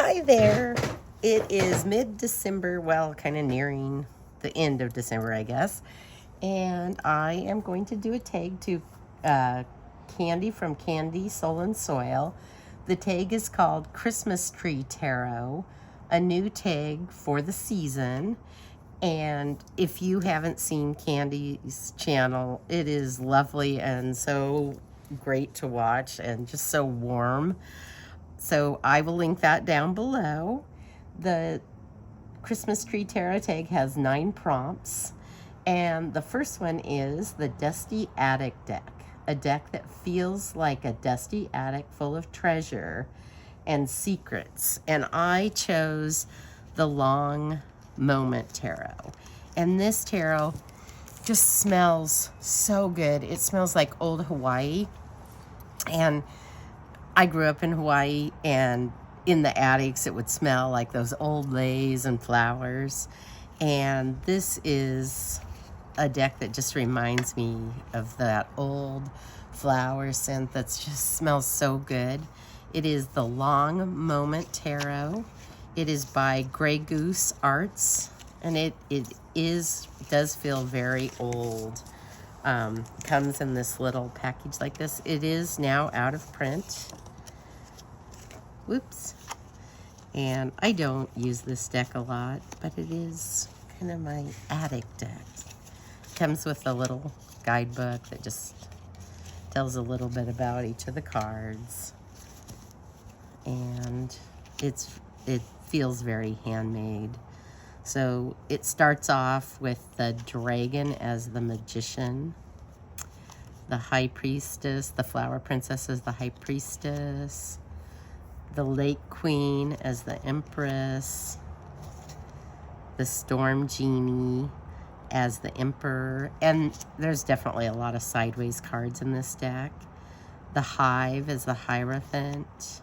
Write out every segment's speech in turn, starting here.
Hi there. It is mid-December, well, kind of nearing the end of December, I guess. And I am going to do a tag to Candy from Candy, Soul and Soil. The tag is called Christmas Tree Tarot, a new tag for the season. And if you haven't seen Candy's channel, it is lovely and so great to watch and just so warm. So I will link that down below. The Christmas Tree Tarot tag has 9 prompts. And the first one is the Dusty Attic Deck. A deck that feels like a dusty attic full of treasure and secrets. And I chose the Long Moment Tarot. And this tarot just smells so good. It smells like old Hawaii. And I grew up in Hawaii, and in the attics it would smell like those old leis and flowers. And this is a deck that just reminds me of that old flower scent that just smells so good. It is the Long Moment Tarot. It is by Grey Goose Arts, and it does feel very old. Comes in this little package like this. It is now out of print. Whoops. And I don't use this deck a lot, but it is kind of my attic deck. Comes with a little guidebook that just tells a little bit about each of the cards. And it feels very handmade. So it starts off with the dragon as the magician, the high priestess, the flower princess as the high priestess, the lake queen as the empress, the storm genie as the emperor, and there's definitely a lot of sideways cards in this deck. The hive as the hierophant,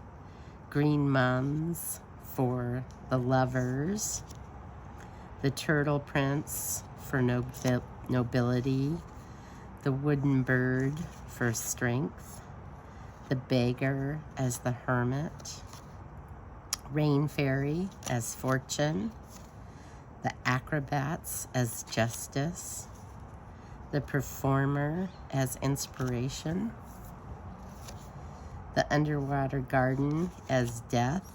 green mums for the lovers, the turtle prince for nobility, the wooden bird for strength, the beggar as the hermit, rain fairy as fortune, the acrobats as justice, the performer as inspiration, the underwater garden as death,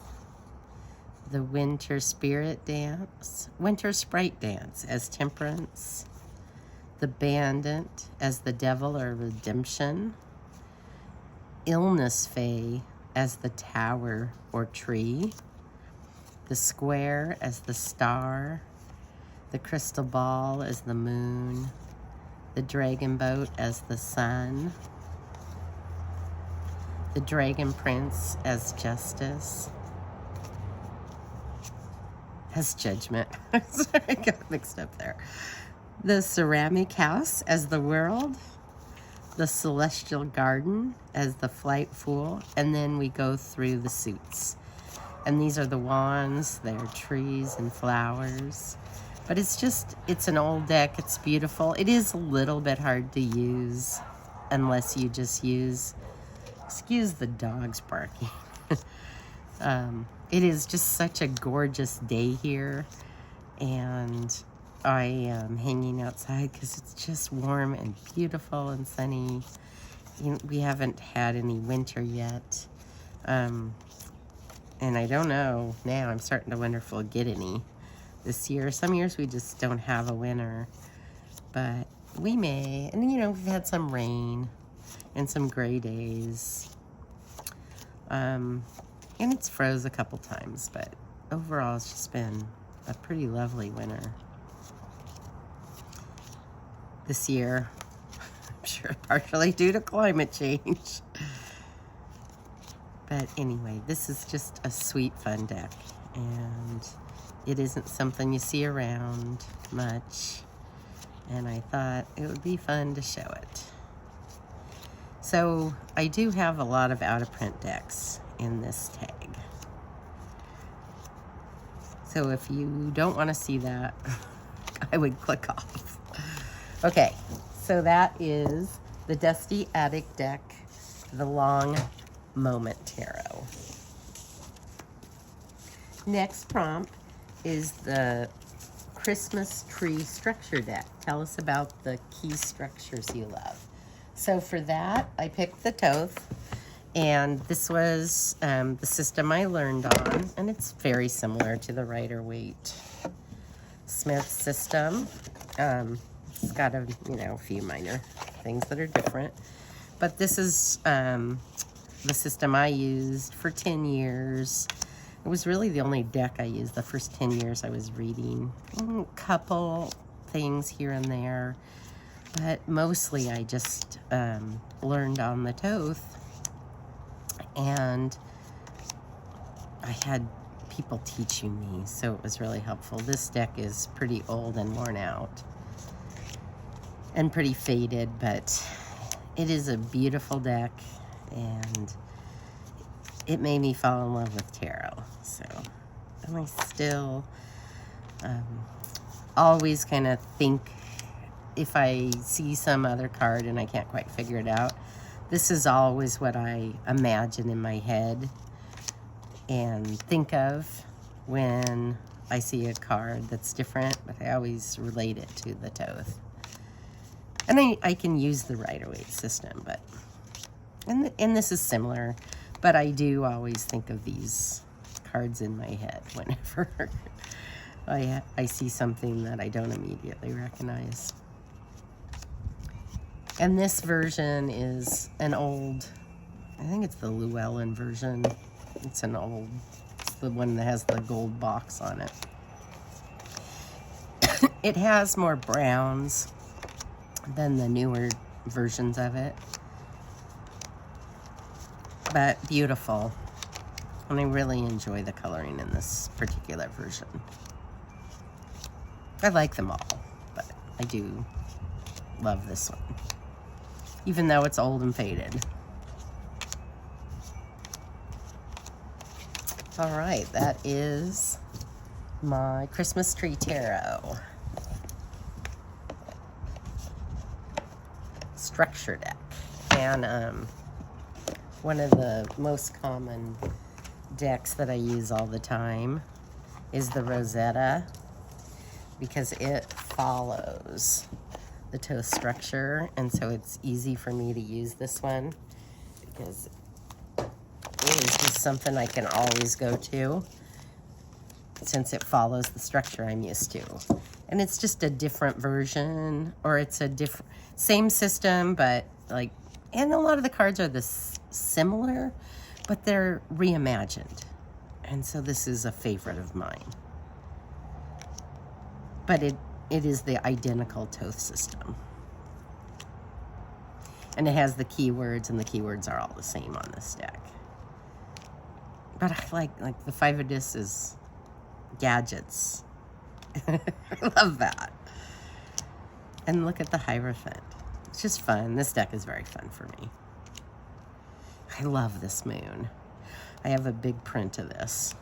the winter sprite dance as temperance, the bandit as the devil or redemption, illness fae as the tower or tree, the square as the star, the crystal ball as the moon, the dragon boat as the sun, the dragon prince as justice, as judgment. Sorry, I got mixed up there. The ceramic house as the world, the celestial garden as the flight fool, and then we go through the suits. And these are the wands, they're trees and flowers. But it's an old deck, it's beautiful. It is a little bit hard to use unless you just use, excuse the dogs barking. It is just such a gorgeous day here, and I am hanging outside because it's just warm and beautiful and sunny. We haven't had any winter yet, and I don't know now. I'm starting to wonder if we'll get any this year. Some years we just don't have a winter, but we may. And we've had some rain and some gray days. And it's froze a couple times, but overall it's just been a pretty lovely winter this year. I'm sure partially due to climate change. But anyway, this is just a sweet, fun deck, and it isn't something you see around much, and I thought it would be fun to show it. So I do have a lot of out-of-print decks in this tag. So if you don't want to see that, I would click off. Okay, so that is the Dusty Attic Deck, the Long Moment Tarot. Next prompt is the Christmas tree structure deck. Tell us about the key structures you love. So for that, I picked the Thoth, and this was the system I learned on, and it's very similar to the Rider-Waite Smith system. It's got a few minor things that are different, but this is the system I used for 10 years. It was really the only deck I used the first 10 years I was reading. A couple things here and there, but mostly I just learned on the Thoth, and I had people teaching me, so it was really helpful. This deck is pretty old and worn out and pretty faded, but it is a beautiful deck, and it made me fall in love with tarot. So, and I still always kind of think, if I see some other card and I can't quite figure it out, this is always what I imagine in my head and think of when I see a card that's different, but I always relate it to the Thoth. And I can use the Rider-Waite system, but, and this is similar, but I do always think of these cards in my head whenever I see something that I don't immediately recognize. And this version is an old, I think it's the Llewellyn version. It's an old, it's the one that has the gold box on it. It has more browns than the newer versions of it, but beautiful. And I really enjoy the coloring in this particular version. I like them all, but I do love this one, even though it's old and faded. All right, that is my Christmas Tree Tarot structure deck. And one of the most common decks that I use all the time is the Rosetta, because it follows the Thoth structure, and so it's easy for me to use this one because it is just something I can always go to since it follows the structure I'm used to. And it's just a different version, or it's a different, same system, but like, and a lot of the cards are similar, but they're reimagined. And so this is a favorite of mine. But it is the identical Thoth system. And it has the keywords, and the keywords are all the same on this deck. But I like the 5 of Discs is gadgets. I love that. And look at the Hierophant. It's just fun. This deck is very fun for me. I love this moon. I have a big print of this.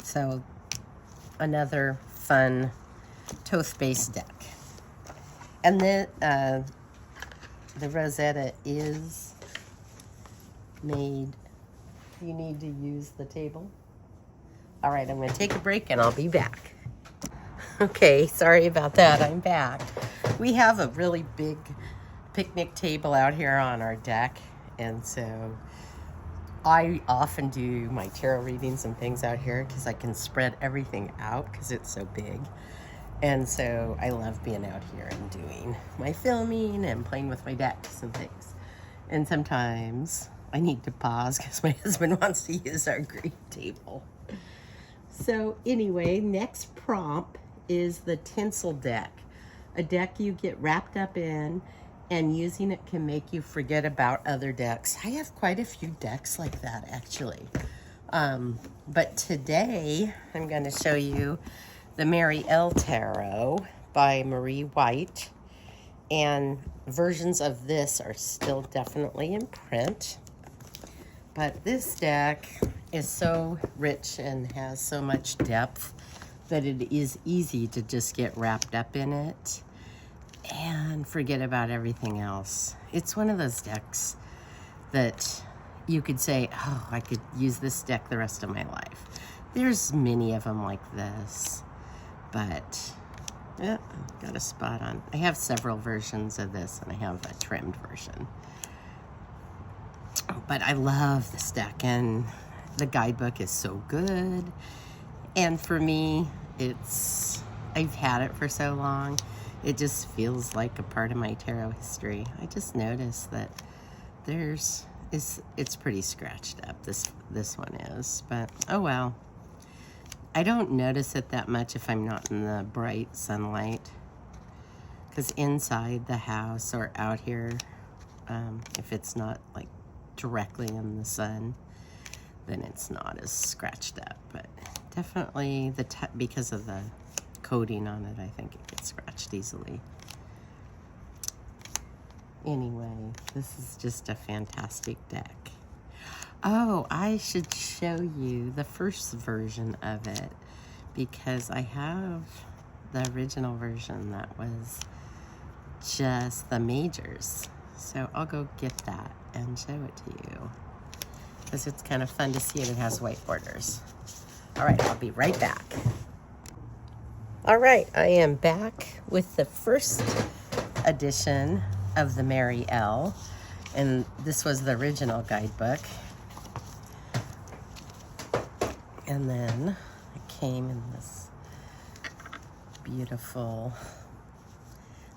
So, another fun Thoth-based deck. And then the Rosetta is made. You need to use the table. All right, I'm going to take a break and I'll be back. Okay, sorry about that. I'm back. We have a really big picnic table out here on our deck, and so I often do my tarot readings and things out here because I can spread everything out because it's so big. And so I love being out here and doing my filming and playing with my decks and things. And sometimes I need to pause because my husband wants to use our green table. So anyway, next prompt is the Tinsel Deck, a deck you get wrapped up in, and using it can make you forget about other decks. I have quite a few decks like that, actually. But today, I'm going to show you the Mary L. Tarot by Marie White. And versions of this are still definitely in print. But this deck is so rich and has so much depth that it is easy to just get wrapped up in it and forget about everything else. It's one of those decks that you could say, oh, I could use this deck the rest of my life. There's many of them like this, but yeah, got a spot on. I have several versions of this, and I have a trimmed version. But I love this deck, and the guidebook is so good. And for me, I've had it for so long, it just feels like a part of my tarot history. I just noticed that it's pretty scratched up, this one is, but oh well. I don't notice it that much if I'm not in the bright sunlight, because inside the house or out here, if it's not like directly in the sun, then it's not as scratched up. But definitely because of the coating on it, I think it gets scratched easily. Anyway, this is just a fantastic deck. Oh, I should show you the first version of it, because I have the original version that was just the majors. So I'll go get that and show it to you, because it's kind of fun to see it. It has white borders. All right, I'll be right back. All right, I am back with the first edition of the Mary L, and this was the original guidebook. And then it came in this beautiful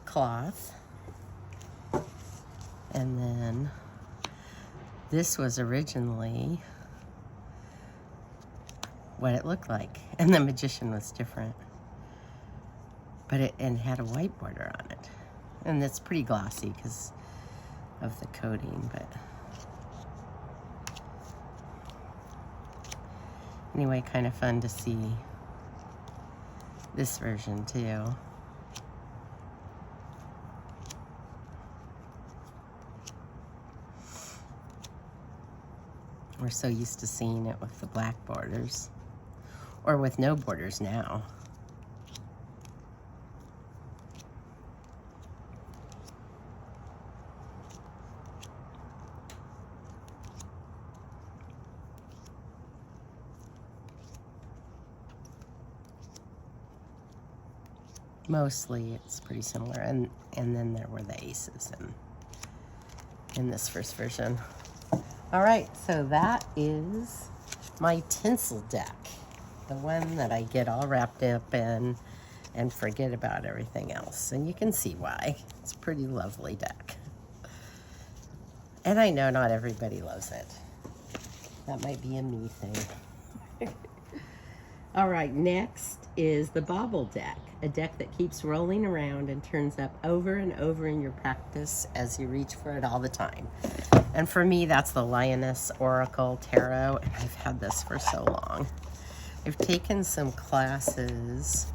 cloth. And then this was originally what it looked like. And the magician was different. But it had a white border on it. And it's pretty glossy because of the coating, but anyway, kind of fun to see this version too. We're so used to seeing it with the black borders, or with no borders now. Mostly it's pretty similar, and then there were the aces in this first version. All right, so that is my Tinsel Deck, the one that I get all wrapped up in and forget about everything else. And you can see why. It's a pretty lovely deck. And I know not everybody loves it. That might be a me thing. All right, next is the Bauble Deck, a deck that keeps rolling around and turns up over and over in your practice as you reach for it all the time. And for me, that's the Lioness Oracle Tarot, and I've had this for so long. I've taken some classes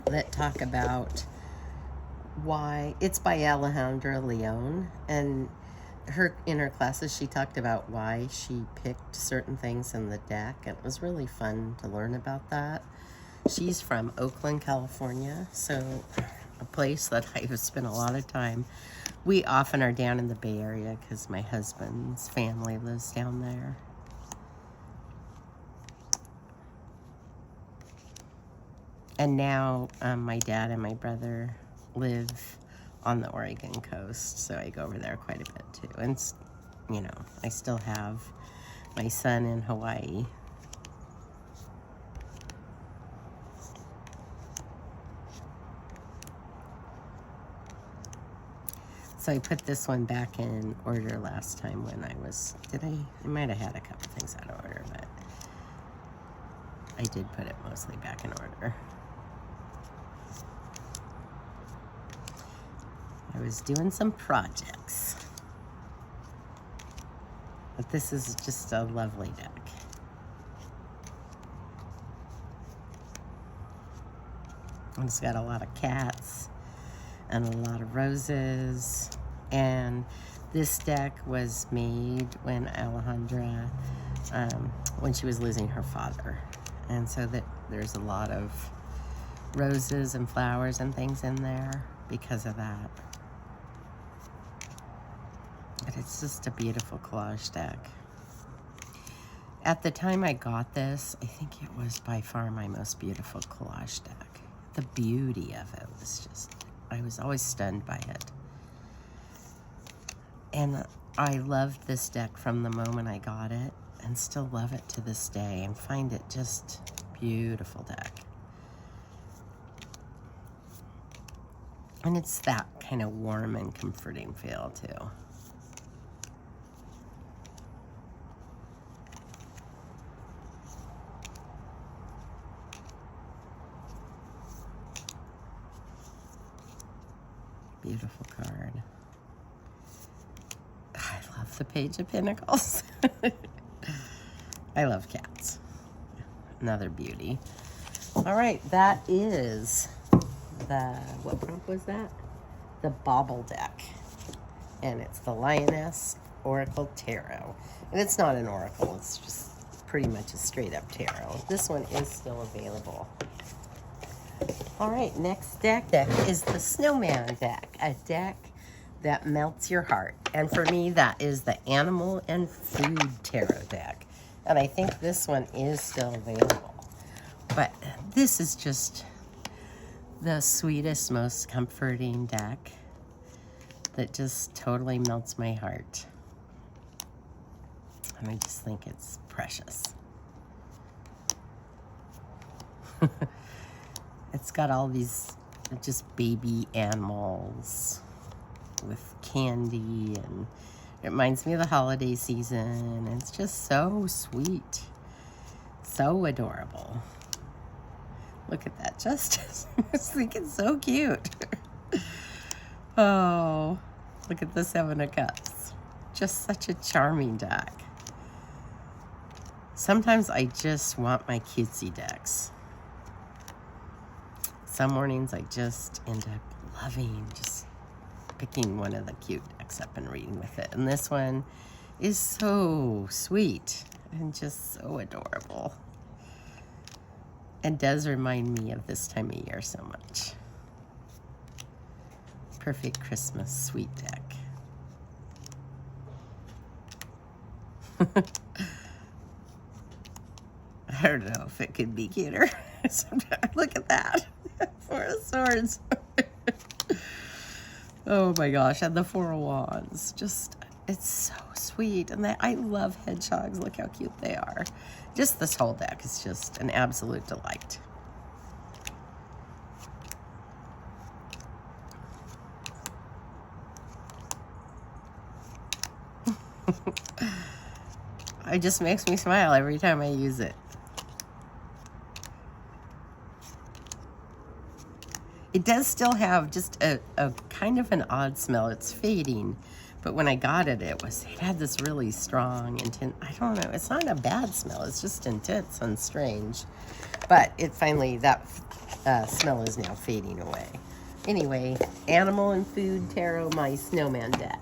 that talk about why. It's by Alejandra Leon, and in her classes she talked about why she picked certain things in the deck, and it was really fun to learn about that. She's from Oakland, California, so a place that I've spent a lot of time. We often are down in the Bay Area because my husband's family lives down there. And now my dad and my brother live on the Oregon coast, so I go over there quite a bit too. And, you know, I still have my son in Hawaii. So I put this one back in order last time when I was, I might have had a couple things out of order, but I did put it mostly back in order. I was doing some projects. But this is just a lovely deck. And it's got a lot of cats and a lot of roses. And this deck was made when Alejandra, when she was losing her father. And so that there's a lot of roses and flowers and things in there because of that. it's just a beautiful collage deck. At the time I got this, I think it was by far my most beautiful collage deck. The beauty of it was just, I was always stunned by it. And I loved this deck from the moment I got it, and still love it to this day, and find it just beautiful deck. And it's that kind of warm and comforting feel too. Beautiful card. I love the Page of Pentacles. I love cats. Another beauty. All right, that is the, what prompt was that? The Bauble Deck. And it's the Lioness Oracle Tarot. And it's not an oracle, it's just pretty much a straight up tarot. This one is still available. All right, next deck is the Snowman Deck, a deck that melts your heart. And for me, that is the Animal and Food Tarot deck. And I think this one is still available. But this is just the sweetest, most comforting deck that just totally melts my heart. And I just think it's precious. It's got all these just baby animals with candy, and it reminds me of the holiday season. It's just so sweet, so adorable. Look at that, Justice. I just think it's so cute. Oh, look at the Seven of Cups. Just such a charming deck. Sometimes I just want my cutesy decks. Some mornings I just end up loving just picking one of the cute decks up and reading with it. And this one is so sweet and just so adorable. And does remind me of this time of year so much. Perfect Christmas sweet deck. I don't know if it could be cuter. Look at that. Four of Swords. Oh my gosh, and the Four of Wands. Just, it's so sweet. And I love hedgehogs. Look how cute they are. Just this whole deck is just an absolute delight. It just makes me smile every time I use it. It does still have just a kind of an odd smell. It's fading, but when I got it, it had this really strong, intense, I don't know, it's not a bad smell. It's just intense and strange. But it finally, that smell is now fading away. Anyway, Animal and Food Tarot, my Snowman deck.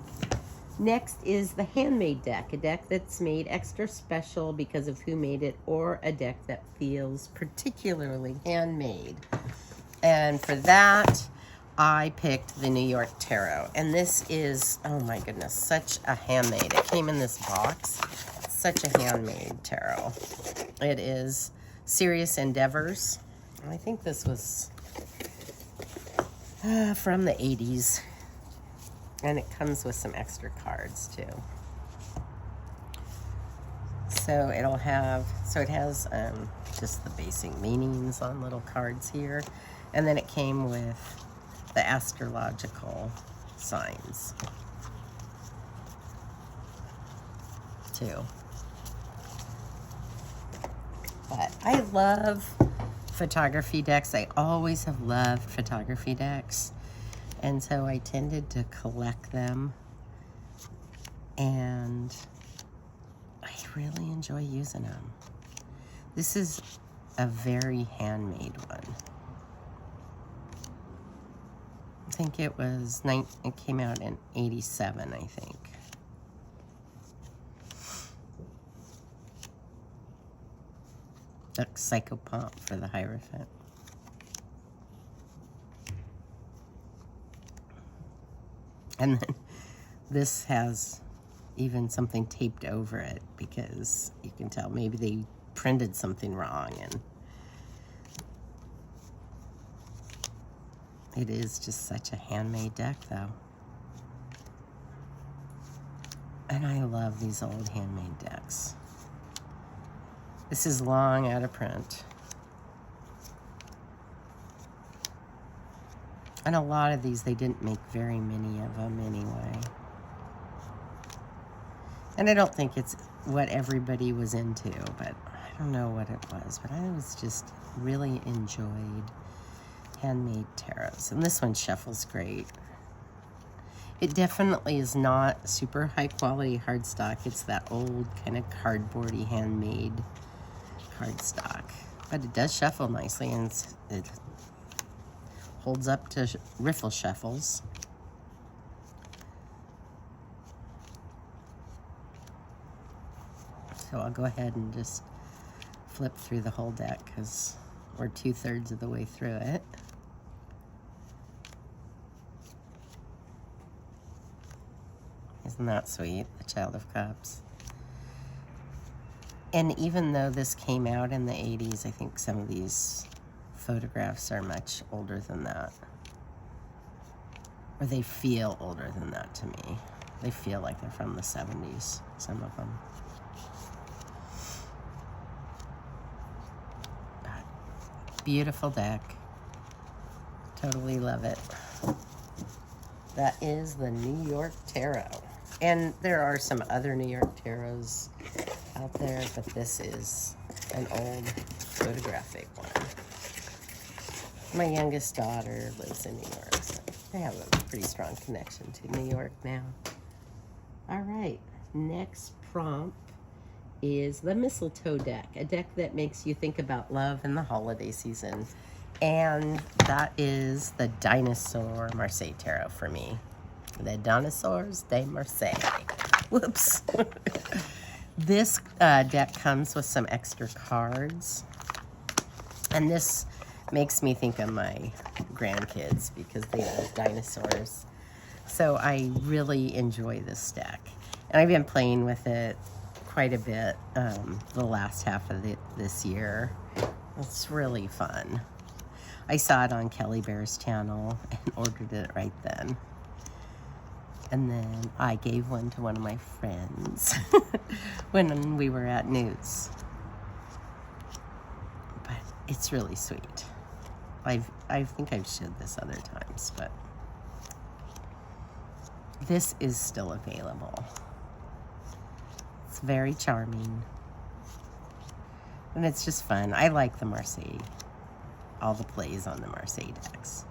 Next is the Handmade Deck, a deck that's made extra special because of who made it, or a deck that feels particularly handmade. And for that, I picked the New York Tarot. And this is, oh my goodness, such a handmade. It came in this box. Such a handmade tarot. It is Serious Endeavors. I think this was from the 80s. And it comes with some extra cards too. So it'll have, so it has just the basic meanings on little cards here. And then it came with the astrological signs too. But I love photography decks. I always have loved photography decks. And so I tended to collect them. And I really enjoy using them. This is a very handmade one. I think it was, it came out in 87, I think. The Psychopomp for the Hierophant. And then this has even something taped over it, because you can tell maybe they printed something wrong, and it is just such a handmade deck though. And I love these old handmade decks. This is long out of print. And a lot of these, they didn't make very many of them anyway. And I don't think it's what everybody was into, but I don't know what it was. But I was just really enjoyed handmade tarots. And this one shuffles great. It definitely is not super high quality cardstock. It's that old kind of cardboardy handmade cardstock. But it does shuffle nicely, and it holds up to riffle shuffles. So I'll go ahead and just flip through the whole deck because we're 2/3 of the way through it. Isn't that sweet, the Child of Cups? And even though this came out in the 80s, I think some of these photographs are much older than that. Or they feel older than that to me. They feel like they're from the 70s, some of them. But beautiful deck. Totally love it. That is the New York Tarot. And there are some other New York Tarots out there, but this is an old photographic one. My youngest daughter lives in New York, so I have a pretty strong connection to New York now. All right, next prompt is the Mistletoe Deck, a deck that makes you think about love in the holiday season. And that is the Dinosaur Marseille Tarot for me. The Dinosaurs de Marseille. Whoops. This deck comes with some extra cards. And this makes me think of my grandkids because they love dinosaurs. So I really enjoy this deck. And I've been playing with it quite a bit the last half of this year. It's really fun. I saw it on Kelly Bear's channel and ordered it right then. And then I gave one to one of my friends when we were at News. But it's really sweet. I think I've showed this other times, but this is still available. It's very charming. And it's just fun. I like the Marseille, all the plays on the Marseille decks.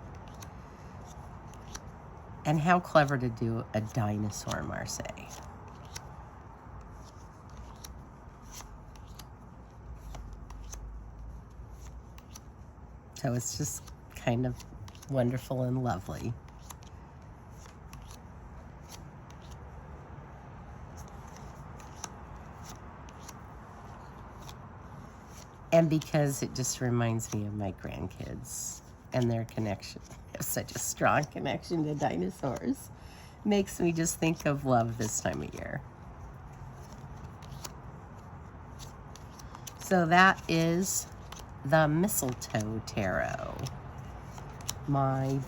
And how clever to do a dinosaur Marseille. So it's just kind of wonderful and lovely. And because it just reminds me of my grandkids and their connection. They have such a strong connection to dinosaurs. Makes me just think of love this time of year. So that is the Mistletoe Tarot. My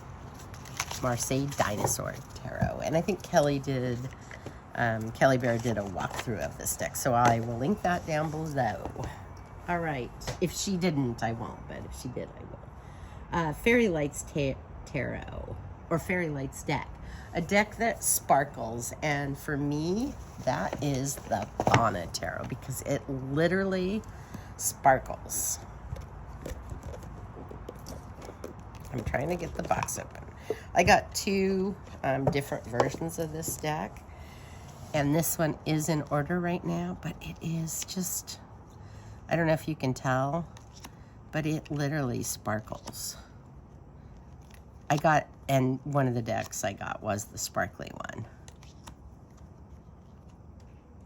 Marseille Dinosaur Tarot. And I think Kelly Bear did a walkthrough of this deck. So I will link that down below. All right. If she didn't, I won't. But if she did, I will. Fairy Lights Tarot. Or Fairy Lights Deck. A deck that sparkles. And for me, that is the Fauna Tarot. Because it literally sparkles. I'm trying to get the box open. I got two different versions of this deck. And this one is in order right now. But it is just... I don't know if you can tell, but it literally sparkles. And one of the decks I got was the sparkly one.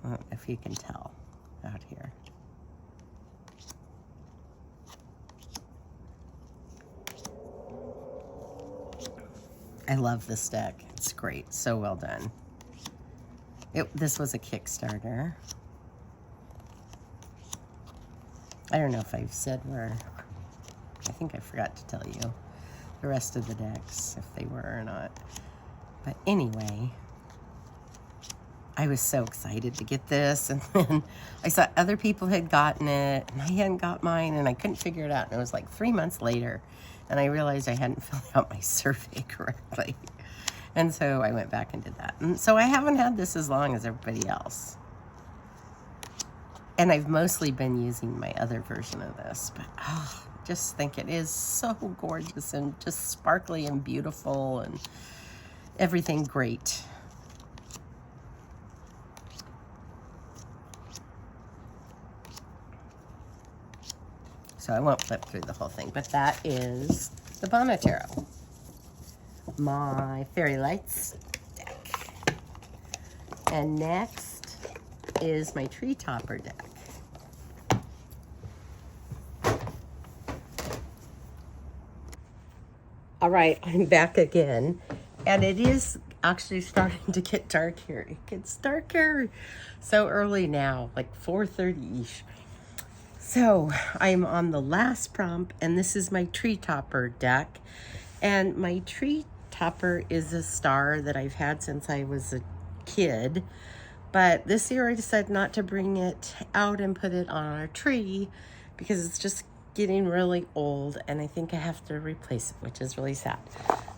I don't know if you can tell out here. I love this deck. It's great. So well done. This was a Kickstarter. I don't know if I've said where. I think I forgot to tell you the rest of the decks, if they were or not. But anyway, I was so excited to get this, and then I saw other people had gotten it, and I hadn't got mine, and I couldn't figure it out. And it was like 3 months later, and I realized I hadn't filled out my survey correctly. And so I went back and did that. And so I haven't had this as long as everybody else. And I've mostly been using my other version of this, but just think it is so gorgeous and just sparkly and beautiful and everything great. So I won't flip through the whole thing, but that is the Bauble Tarot. My Fairy Lights deck. And next is my Tree Topper deck. All right, I'm back again, and it is actually starting to get dark here. It gets dark here so early now, like 4:30-ish. So I'm on the last prompt, and this is my Tree Topper deck. And my Tree Topper is a star that I've had since I was a kid. But this year I decided not to bring it out and put it on our tree because it's just getting really old, and I think I have to replace it, which is really sad.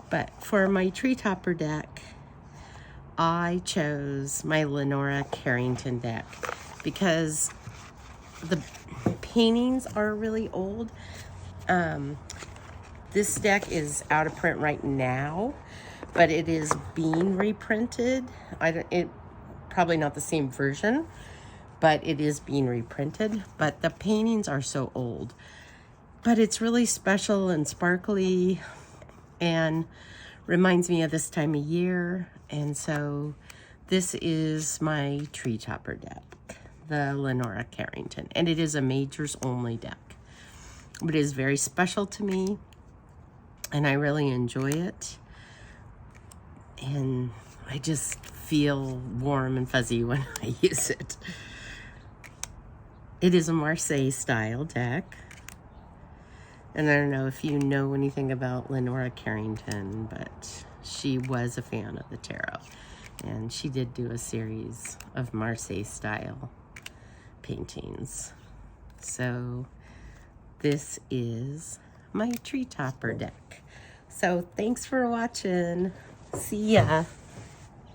But for my Tree Topper deck, I chose my Lenora Carrington deck because the paintings are really old. This deck is out of print right now, but it is being reprinted. Probably not the same version, but it is being reprinted. But the paintings are so old. But it's really special and sparkly and reminds me of this time of year. And so this is my Tree Topper deck, the Lenora Carrington. And it is a majors only deck. But it is very special to me, and I really enjoy it. And I just feel warm and fuzzy when I use it. It is a Marseille style deck. And I don't know if you know anything about Lenora Carrington, but she was a fan of the tarot. And she did do a series of Marseille style paintings. So this is my Tree Topper deck. So thanks for watching. See ya.